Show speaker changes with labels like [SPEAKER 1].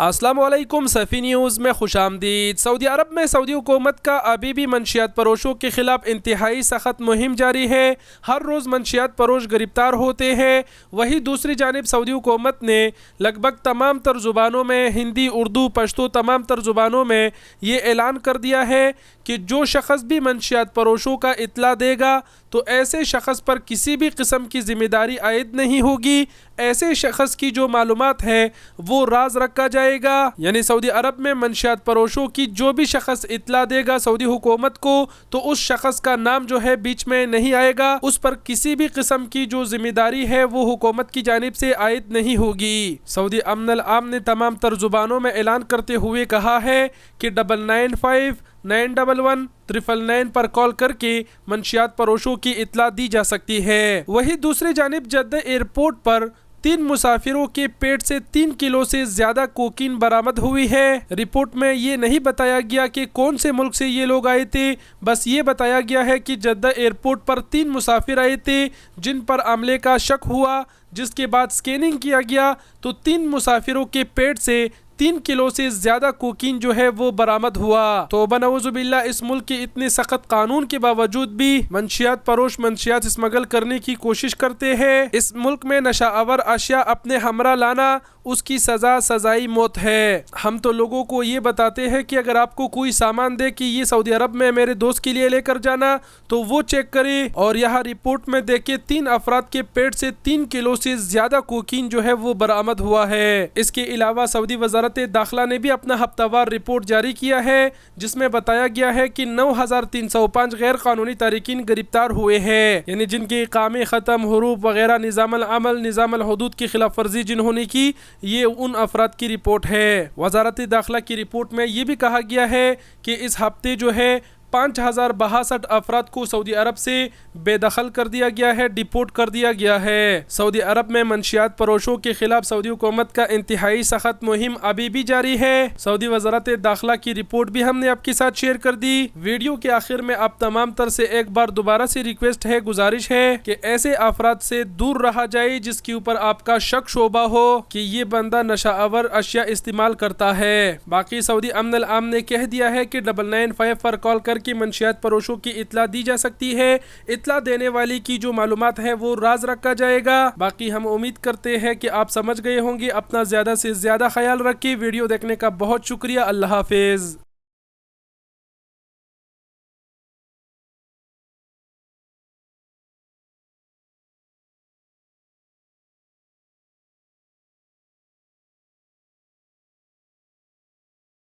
[SPEAKER 1] السلام علیکم سیفی نیوز میں خوش آمدید۔ سعودی عرب میں سعودی حکومت کا ابھی بھی منشیات فروشوں کے خلاف انتہائی سخت مہم جاری ہے۔ ہر روز منشیات فروش گرفتار ہوتے ہیں۔ وہی دوسری جانب سعودی حکومت نے لگ بھگ تمام تر زبانوں میں، ہندی، اردو، پشتو، تمام تر زبانوں میں یہ اعلان کر دیا ہے کہ جو شخص بھی منشیات فروشوں کا اطلاع دے گا تو ایسے شخص پر کسی بھی قسم کی ذمہ داری عائد نہیں ہوگی۔ ایسے شخص کی جو معلومات ہے وہ راز رکھا جائے گا۔ یعنی سعودی عرب میں منشیات فروشوں کی جو بھی شخص اطلاع دے گا سعودی حکومت کو تو اس شخص کا نام جو ہے بیچ میں نہیں آئے گا، اس پر کسی بھی قسم کی جو ذمہ داری ہے وہ حکومت کی جانب سے عائد نہیں ہوگی۔ سعودی امن العام نے تمام تر زبانوں میں اعلان کرتے ہوئے کہا ہے کہ 99591199 پر کال کر کے منشیات فروشوں کی اطلاع دی جا سکتی ہے۔ وہی دوسری جانب جدہ ایئرپورٹ پر 3 مسافروں کے پیٹ سے 3 کلو سے زیادہ کوکین برآمد ہوئی ہے۔ رپورٹ میں یہ نہیں بتایا گیا کہ کون سے ملک سے یہ لوگ آئے تھے، بس یہ بتایا گیا ہے کہ جدہ ایئرپورٹ پر 3 مسافر آئے تھے جن پر عملے کا شک ہوا، جس کے بعد سکیننگ کیا گیا تو 3 مسافروں کے پیٹ سے 3 کلو سے زیادہ کوکین جو ہے وہ برآمد ہوا۔ توبہ نعوذ باللہ، اس ملک کے اتنے سخت قانون کے باوجود بھی منشیات فروش منشیات اسمگل کرنے کی کوشش کرتے ہیں۔ اس ملک میں نشہ آور اشیاء اپنے ہمراہ لانا اس کی سزا سزائی موت ہے۔ ہم تو لوگوں کو یہ بتاتے ہیں کہ اگر آپ کو کوئی سامان دے کہ یہ سعودی عرب میں میرے دوست کے لیے لے کر جانا تو وہ چیک کرے، اور یہاں رپورٹ میں دیکھے 3 افراد کے پیٹ سے 3 کلو سے زیادہ کوکین جو ہے وہ برآمد ہوا ہے۔ اس کے علاوہ سعودی وزارت داخلہ نے بھی اپنا ہفتہ وار رپورٹ جاری کیا ہے جس میں بتایا گیا ہے کہ 9305 غیر قانونی تارکین گرفتار ہوئے ہیں، یعنی جن کے اقامے ختم، حروف وغیرہ، نظام العمل، نظام الحدود کی خلاف ورزی جنہوں نے کی، یہ ان افراد کی رپورٹ ہے۔ وزارت داخلہ کی رپورٹ میں یہ بھی کہا گیا ہے کہ اس ہفتے جو ہے 5062 افراد کو سعودی عرب سے بے دخل کر دیا گیا ہے، ڈیپورٹ کر دیا گیا ہے۔ سعودی عرب میں منشیات فروشوں کے خلاف سعودی حکومت کا انتہائی سخت مہم ابھی بھی جاری ہے۔ سعودی وزارت داخلہ کی رپورٹ بھی ہم نے آپ کے ساتھ شیئر کر دی۔ ویڈیو کے آخر میں آپ تمام تر سے ایک بار دوبارہ سے ریکویسٹ ہے، گزارش ہے کہ ایسے افراد سے دور رہا جائے جس کے اوپر آپ کا شک شبہ ہو کہ یہ بندہ نشہ آور اشیاء استعمال کرتا ہے۔ باقی سعودی امن العام نے کہہ دیا ہے کہ 995 پر کال کر کی منشیات فروشوں کی اطلاع دی جا سکتی ہے۔ اطلاع دینے والی کی جو معلومات ہے وہ راز رکھا جائے گا۔ باقی ہم امید کرتے ہیں کہ آپ سمجھ گئے ہوں گے۔ اپنا زیادہ سے زیادہ خیال رکھیں۔ ویڈیو دیکھنے کا بہت شکریہ۔ اللہ حافظ۔